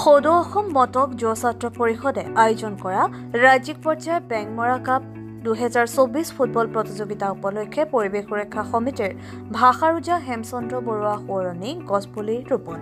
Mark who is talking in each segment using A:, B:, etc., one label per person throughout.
A: সদৌ অসম মটক যুৱ ছাত্ৰ পৰিষদে আয়োজন কৰা ৰাজ্যিক পৰ্যায়ৰ বেংমৰা কাপ 2024 ফুটবল প্ৰতিযোগিতা উপলক্ষে পৰিৱেশ সুৰক্ষা সমিতিৰ ভাষাৰুজা হেমচন্দ্ৰ বৰুৱা সোঁৱৰণী গছপুলি ৰোপণ।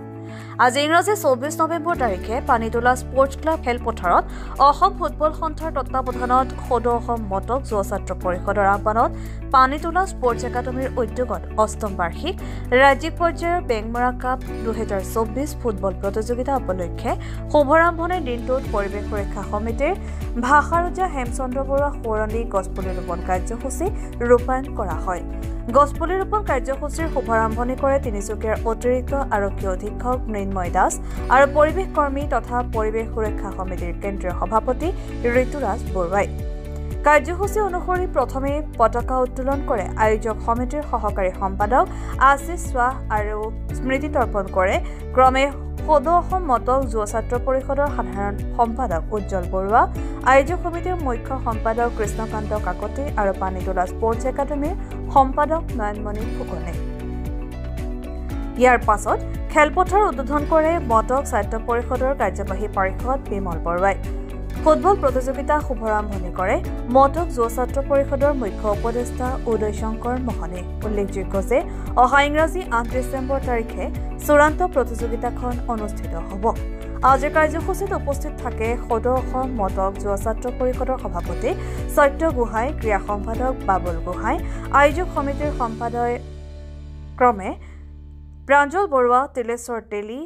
A: আজি ইংৰাজী 24 নৱেম্বৰ তাৰিখে পানীতোলা স্পৰ্টছ ক্লাব খেলপথাৰত অসম ফুটবল সন্থাৰ তত্বাৱধানত সদৌ অসম মটক যুৱ ছাত্ৰ পৰিষদৰ আহ্বানত পানীতোলা স্পৰ্টছ একাডেমীৰ উদ্যোগত অষ্টম বাৰ্ষিক ৰাজ্যিক পৰ্যায়ৰ বেংমৰা কাপ 2024 ফুটবল প্ৰতিযোগিতা উপলক্ষে শুভাৰম্ভণিৰ দিনটোত পৰিৱেশ সুৰক্ষা সমিতিৰ ভাষাৰুজা হেমচন্দ্ৰ বৰুৱা সোঁৱৰণী গছপুলি ৰোপণ কাৰ্যসূচী ৰূপায়ণ কৰা হয়। গছপুলি ৰোপণ কাৰ্যসূচীৰ শুভাৰম্ভণি কৰে তিনিচুকীয়াৰ অতিৰিক্ত আৰক্ষী অধীক্ষক মৃন্ময় দাস আৰু পৰিৱেশ কৰ্মী তথা পৰিৱেশ সুৰক্ষা সমিতিৰ কেন্দ্ৰীয় সভাপতি ঋতুৰাজ বৰুৱাই। কাৰ্যসূচী অনুসৰি প্ৰথমে পতাকা উত্তোলন কৰে আয়োজক সমিতিৰ সহকাৰী সম্পাদক আশিষ শ্বাহ আৰু স্মৃতি তৰ্পণ কৰে ক্ৰমে সদৌ অসম মটক যুৱ ছাত্ৰ পৰিষদৰ সাধাৰণ সম্পাদক উজ্জ্বল বৰুৱা, আয়োজক সমিতিৰ মুখ্য সম্পাদক কৃষ্ণকান্ত কাকতি আৰু পানীতোলা স্পৰ্টছ একাডেমীৰ সম্পাদক নয়নমণি ফুকনে। ইয়াৰ পাছত খেলপথাৰ উদ্বোধন কৰে মটক ছাত্ৰ পৰিষদৰ কাৰ্যবাহী পাৰিষদ বিমল বৰুৱাই। ফুটবল প্ৰতিযোগিতা শুভাৰম্ভণি কৰে মটক যুৱ ছাত্ৰ পৰিষদৰ মুখ্য উপদেষ্টা উদয় শংকৰ মোহনে। উল্লেখযোগ্য যে অহা ইংৰাজী 8 ডিচেম্বৰ তাৰিখে চূড়ান্ত প্ৰতিযোগিতাখন অনুষ্ঠিত হ'ব। আজিৰ কাৰ্যসূচীত উপস্থিত থাকে সদৌ অসম মটক যুৱ ছাত্ৰ পৰিষদৰ সভাপতি সত্য গোহাঁই, ক্ৰীড়া সম্পাদক বাবুল গোহাঁই, আয়োজক সমিতিৰ সম্পাদক ক্ৰমে প্ৰাঞ্জল বৰুৱা, তিলেশ্বৰ তেলী,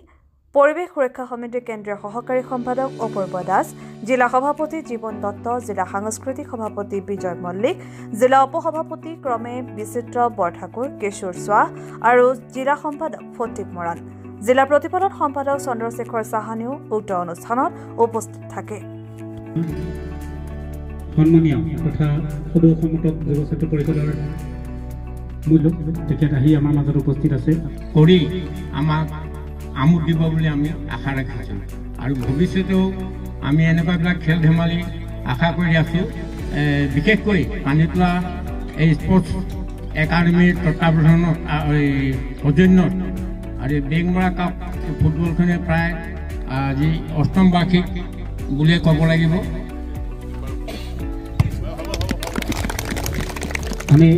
A: পৰিৱেশ সুৰক্ষা সমিতিৰ কেন্দ্ৰীয় সহকাৰী সম্পাদক অপূৰ্ব দাস, জিলা সভাপতি জীৱন দত্ত, জিলা সাংস্কৃতিক সভাপতি বিজয় মল্লিক, জিলা উপসভাপতি ক্ৰমে বিচিত্ৰ বৰঠাকুৰ, কিশোৰ শ্বাহ আৰু জিলা সম্পাদক ফটিক মৰাণ, জিলা প্ৰতিপালন সম্পাদক চন্দ্ৰশেখৰ চাহানিও উক্ত অনুষ্ঠানত উপস্থিত থাকে।
B: সন্মানীয় তথা সদৌ অসম মটক যুৱ ছাত্ৰ পৰিষদৰ মূল্য তেখেত আহি আমাৰ মাজত উপস্থিত আছে কৰি আমাক আমোদ দিব বুলি আমি আশা ৰাখিছোঁ আৰু ভৱিষ্যতেও আমি এনেকুৱাবিলাক খেল ধেমালি আশা কৰি আছোঁ। বিশেষকৈ পানীতোলা এই স্পৰ্টছ একাডেমীৰ তত্বাৱধানত সৌজন্যত আৰু বেংমৰা কাপ ফুটবলখনে প্ৰায় আজি অষ্টম বাৰ্ষিক বুলিয়ে ক'ব লাগিব। আমি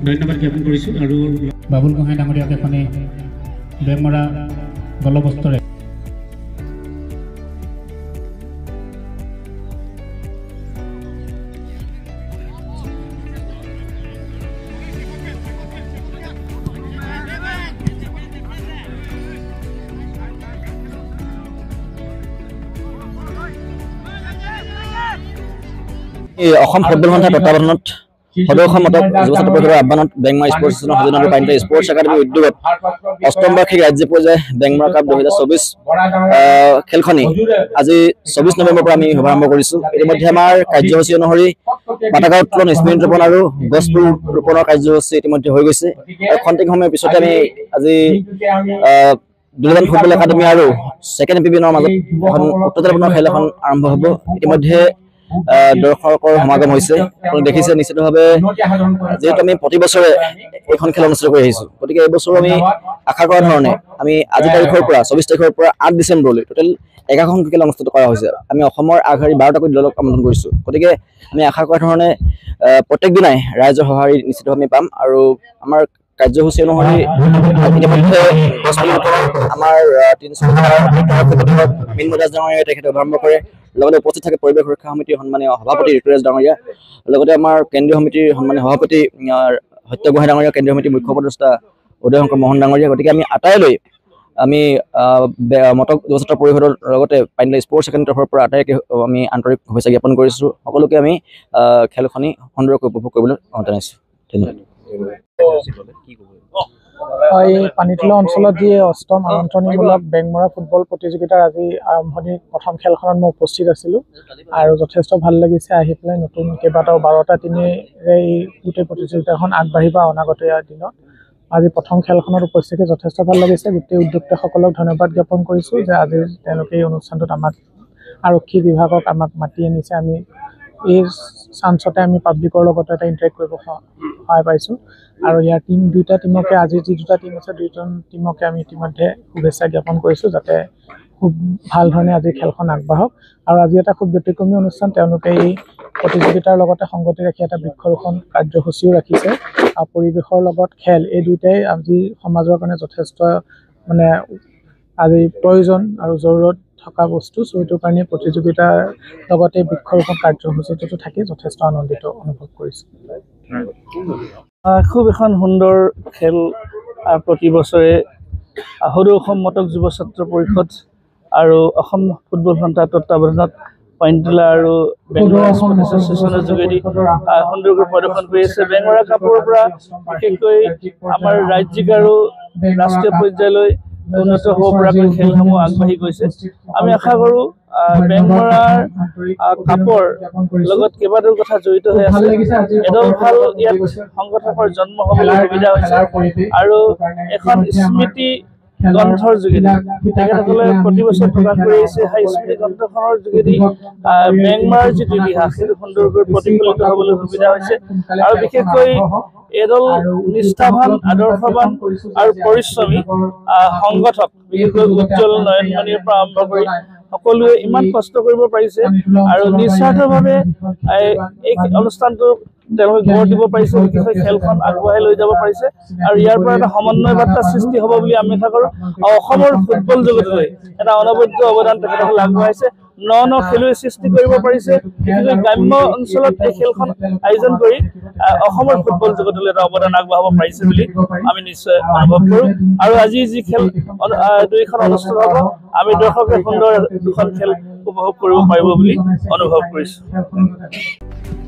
B: ধন্যবাদ জ্ঞাপন কৰিছোঁ আৰু বাবুল গোহাঁই ডাঙৰীয়াক এখনে বেংমৰা গলবস্ত্ৰৰে
C: অসম ফুটবল সন্থাৰ তত্বাৱধানত সদৌ অসম মটক যুৱ ছাত্ৰ পৰিষদৰ আহ্বানত বেংমৰা স্পৰ্টছ সৌজন্যৰ পানীতোলা স্পৰ্টছ একাডেমীৰ উদ্যোগত অষ্টম বাৰ্ষিক ৰাজ্যিক পৰ্যায়ৰ বেংমৰা কাপ 2024 খেলখনি আজি 24 নৱেম্বৰৰ পৰা আমি শুভাৰম্ভ কৰিছোঁ। ইতিমধ্যে আমাৰ কাৰ্যসূচী অনুসৰি পতাকা উত্তোলন, স্মৃতি ৰোপণ আৰু গছপুলি ৰোপণৰ কাৰ্যসূচী ইতিমধ্যে হৈ গৈছে আৰু খন্তেক সময়ৰ পিছতে আমি আজি দুলাবান ফুটবল একাডেমী আৰু ছেকেণ্ড পিবিনৰ মাজত এখন উত্তেজনাপূৰ্ণ খেল এখন আৰম্ভ হ'ব। ইতিমধ্যে দৰ্শকৰ সমাগম হৈছে, আপুনি দেখিছে নিশ্চিতভাৱে যিহেতু আমি প্ৰতি বছৰে এইখন খেল অনুষ্ঠিত কৰি আহিছোঁ, গতিকে এই বছৰো আমি আশা কৰা ধৰণে আমি আজি তাৰিখৰ পৰা 24 তাৰিখৰ পৰা 8 ডিচেম্বৰলৈ টোটেল 11খন খেল অনুষ্ঠিত কৰা হৈছে। আমি অসমৰ আগশাৰী 12টাকৈ দলক আমন্ত্ৰণ কৰিছোঁ, গতিকে আমি আশা কৰা ধৰণে প্ৰত্যেক দিনাই ৰাইজৰ সঁহাৰি নিশ্চিতভাৱে আমি পাম আৰু আমাৰ কাৰ্যসূচী অনুসৰি ইতিমধ্যে আমাৰ মৃন্ময় দাস ডাঙৰীয়াই তেখেতে শুভাৰম্ভ কৰে। লগতে উপস্থিত থাকে পৰিৱেশ সুৰক্ষা সমিতিৰ সন্মানীয় সভাপতি ঋতুৰাজ ডাঙৰীয়া, লগতে আমাৰ কেন্দ্ৰীয় সমিতিৰ সন্মানীয় সভাপতি সত্য গোহাঁই ডাঙৰীয়া, কেন্দ্ৰীয় সমিতিৰ মুখ্য উপদেষ্টা উদয় শংকৰ মোহন ডাঙৰীয়া। গতিকে আমি আটাইলৈ আমি মটক যুৱ ছাত্ৰ পৰিষদৰ লগতে পানীতোলা স্পৰ্টছ একাডেমীৰ তৰফৰ পৰা আটাইকে আমি আন্তৰিক শুভেচ্ছা জ্ঞাপন কৰিছোঁ। সকলোকে আমি খেলখনি সুন্দৰকৈ উপভোগ কৰিবলৈ জনাইছোঁ। ধন্যবাদ।
D: এই পানীতোলা অঞ্চলত যি অষ্টম আমন্ত্ৰণীমূলক বেংমৰা ফুটবল প্ৰতিযোগিতাৰ আজি আৰম্ভণিৰ প্ৰথম খেলখনত মই উপস্থিত আছিলোঁ আৰু যথেষ্ট ভাল লাগিছে আহি পেলাই। নতুন কেইবাটাও 12টা টিমেৰে এই গোটেই প্ৰতিযোগিতাখন আগবাঢ়িব অনাগত দিনত। আজি প্ৰথম খেলখনত উপস্থিতি যথেষ্ট ভাল লাগিছে। গোটেই উদ্যোক্তাসকলক ধন্যবাদ জ্ঞাপন কৰিছোঁ যে আজি তেওঁলোকে এই অনুষ্ঠানটোত আমাক আৰক্ষী বিভাগক আমাক মাতি আনিছে। আমি এই চান্সতে আমি পাব্লিকৰ লগত এটা ইণ্টাৰেক্ট কৰিব সহায় পাইছোঁ আৰু ইয়াৰ দুটা টিমকে আজি যি দুটা টিম আছে দুইজন টিমকে আমি ইতিমধ্যে শুভেচ্ছা জ্ঞাপন কৰিছোঁ যাতে খুব ভাল ধৰণে আজি খেলখন আগবাঢ়ক আৰু আজি এটা খুব ব্যতিক্ৰমী অনুষ্ঠান তেওঁলোকে এই প্ৰতিযোগিতাৰ লগতে সংগতি ৰাখি এটা বৃক্ষৰোপণ কাৰ্যসূচীও ৰাখিছে আৰু পৰিৱেশৰ লগত খেল এই দুয়োটাই আজি সমাজৰ কাৰণে যথেষ্ট মানে আজি প্ৰয়োজন আৰু জৰুৰত থকা বস্তু চ' এইটো কাৰণে প্ৰতিযোগিতাৰ লগতে বৃক্ষৰোপণ কাৰ্যসূচীটো থাকি যথেষ্ট আনন্দিত অনুভৱ কৰিছোঁ
E: খুব এখন সুন্দৰ খেল প্ৰতি বছৰে সদৌ অসম মটক যুৱ ছাত্ৰ পৰিষদ আৰু অসম ফুটবল সন্থাৰ তত্বাৱধানত পানীতোলা আৰু বেংগলৰা স্পৰ্টছ এছ'চিয়েশ্যনৰ যোগেদি সুন্দৰকৈ প্ৰদৰ্শন কৰি আছে বেংগলৰা কাপৰ পৰা বিশেষকৈ আমাৰ ৰাজ্যিক আৰু ৰাষ্ট্ৰীয় পৰ্যায়লৈ উন্নত হ'ব পৰাকৈ খেলসমূহ আগবাঢ়ি গৈছে আমি আশা কৰোঁ বেংগলৰাৰ কাপৰ লগত কেইবাটাও কথা জড়িত হৈ আছে এডাল ভাল ইয়াত সংগঠকৰ জন্ম হ'বলৈ সুবিধা হৈছে আৰু এখন স্মৃতি গ্ৰন্থৰ যোগেদি তেখেতসকলে প্ৰতি বছৰ প্ৰকাশ কৰি আহিছে সেই স্মৃতি গ্ৰন্থখনৰ যোগেদি বেংগলৰাৰ যিটো ইতিহাস সেইটো সুন্দৰকৈ প্ৰতিফলিত হ'বলৈ সুবিধা হৈছে আৰু বিশেষকৈ এডাল নিষ্ঠাৱান আদৰ্শৱান আৰু পৰিশ্ৰমী সংগঠক বিশেষকৈ উজ্জ্বল নয়নমণিৰ পৰা আৰম্ভ কৰি সকলোৱে ইমান কষ্ট কৰিব পাৰিছে আৰু নিস্বাৰ্থভাৱে এই অনুষ্ঠানটো তেওঁলোকে গঢ় দিব পাৰিছে বিশেষকৈ খেলখন আগবঢ়াই লৈ যাব পাৰিছে আৰু ইয়াৰ পৰা এটা সমন্বয় বাৰ্তা সৃষ্টি হ'ব বুলি আমি আশা কৰোঁ আৰু অসমৰ ফুটবল জগতলৈ এটা অনবদ্য অৱদান তেখেতসকলে আগবঢ়াইছে ন খেলুৱৈ সৃষ্টি কৰিব পাৰিছে বিশেষকৈ গ্ৰাম্য অঞ্চলত এই খেলখন আয়োজন কৰি অসমৰ ফুটবল জগতলৈ এটা অৱদান আগবঢ়াব পাৰিছে বুলি আমি নিশ্চয় অনুভৱ কৰোঁ আৰু আজি যি খেল দুইখন অনুষ্ঠিত হ'ব আমি দৰ্শকে সুন্দৰ দুখন খেল উপভোগ কৰিব পাৰিব বুলি অনুভৱ কৰিছোঁ